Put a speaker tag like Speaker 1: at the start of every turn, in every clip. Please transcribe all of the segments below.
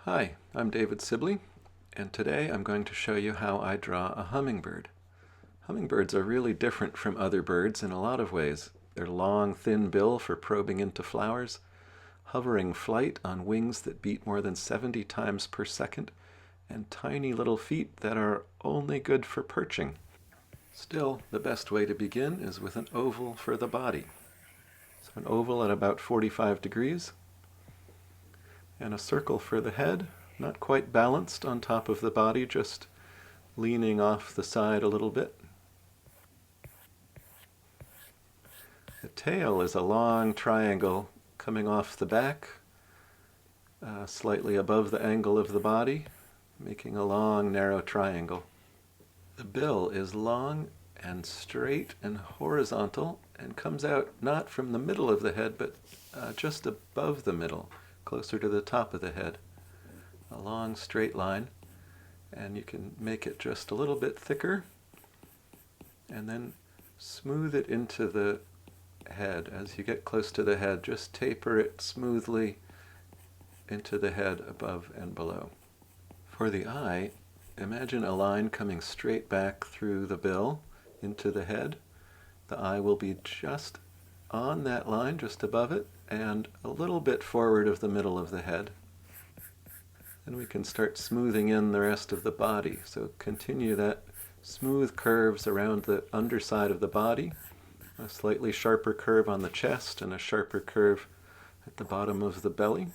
Speaker 1: Hi, I'm David Sibley, and today I'm going to show you how I draw a hummingbird. Hummingbirds are really different from other birds in a lot of ways. Their long, thin bill for probing into flowers, hovering flight on wings that beat more than 70 times per second, and tiny little feet that are only good for perching. Still, the best way to begin is with an oval for the body. So an oval at about 45 degrees, and a circle for the head, not quite balanced on top of the body, just leaning off the side a little bit. The tail is a long triangle coming off the back, slightly above the angle of the body, making a long, narrow triangle. The bill is long and straight and horizontal and comes out not from the middle of the head, but just above the middle, closer to the top of the head. A long straight line, and you can make it just a little bit thicker and then smooth it into the head. As you get close to the head, just taper it smoothly into the head above and below. For the eye, imagine a line coming straight back through the bill into the head. The eye will be just on that line, just above it, and a little bit forward of the middle of the head. And we can start smoothing in the rest of the body. So continue that smooth curves around the underside of the body, a slightly sharper curve on the chest and a sharper curve at the bottom of the belly.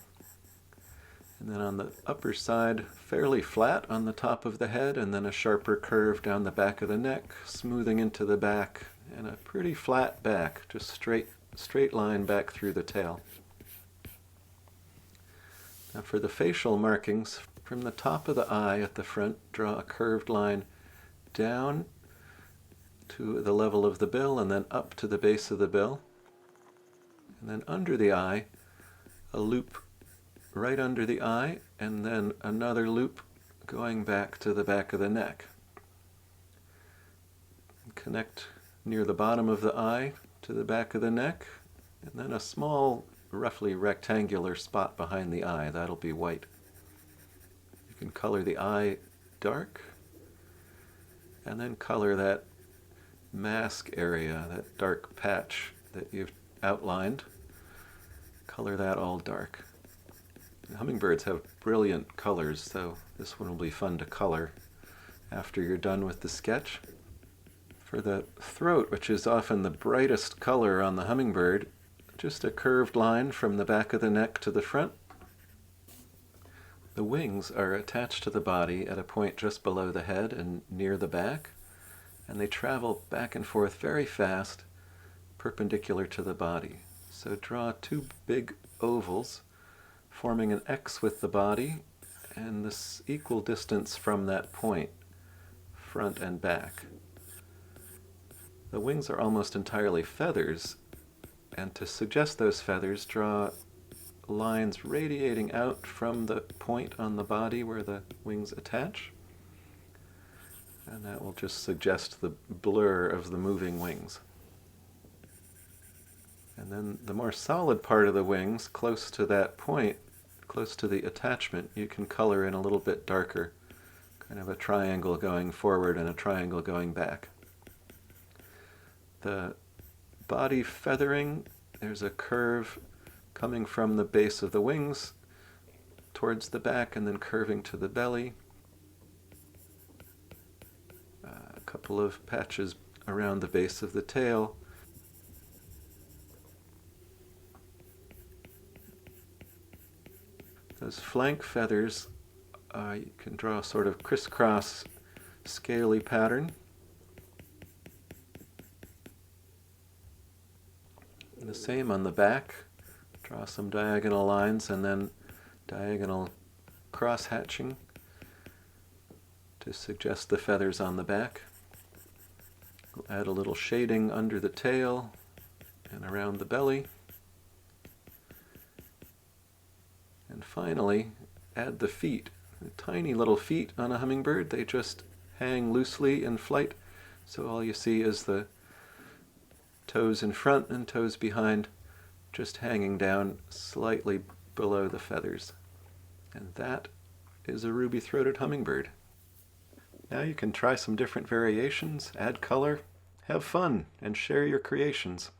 Speaker 1: And then on the upper side, fairly flat on the top of the head, and then a sharper curve down the back of the neck, smoothing into the back, and a pretty flat back, just straight line back through the tail. Now for the facial markings, from the top of the eye at the front, draw a curved line down to the level of the bill and then up to the base of the bill. And then under the eye, a loop right under the eye, and then another loop going back to the back of the neck. Connect near the bottom of the eye to the back of the neck, and then a small, roughly rectangular spot behind the eye. That'll be white. You can color the eye dark, and then color that mask area, that dark patch that you've outlined. Color that all dark. Hummingbirds have brilliant colors, so this one will be fun to color after you're done with the sketch. For the throat, which is often the brightest color on the hummingbird, just a curved line from the back of the neck to the front. The wings are attached to the body at a point just below the head and near the back, and they travel back and forth very fast, perpendicular to the body. So draw two big ovals, forming an X with the body, and this equal distance from that point, front and back. The wings are almost entirely feathers, and to suggest those feathers, draw lines radiating out from the point on the body where the wings attach, and that will just suggest the blur of the moving wings. And then the more solid part of the wings, close to that point, close to the attachment, you can color in a little bit darker, kind of a triangle going forward and a triangle going back. The body feathering, there's a curve coming from the base of the wings towards the back and then curving to the belly. A couple of patches around the base of the tail. Those flank feathers, you can draw a sort of crisscross scaly pattern. And the same on the back. Draw some diagonal lines and then diagonal cross-hatching to suggest the feathers on the back. We'll add a little shading under the tail and around the belly. And finally, add the feet. The tiny little feet on a hummingbird, they just hang loosely in flight, so all you see is the toes in front and toes behind, just hanging down slightly below the feathers. And that is a ruby-throated hummingbird. Now you can try some different variations, add color, have fun, and share your creations.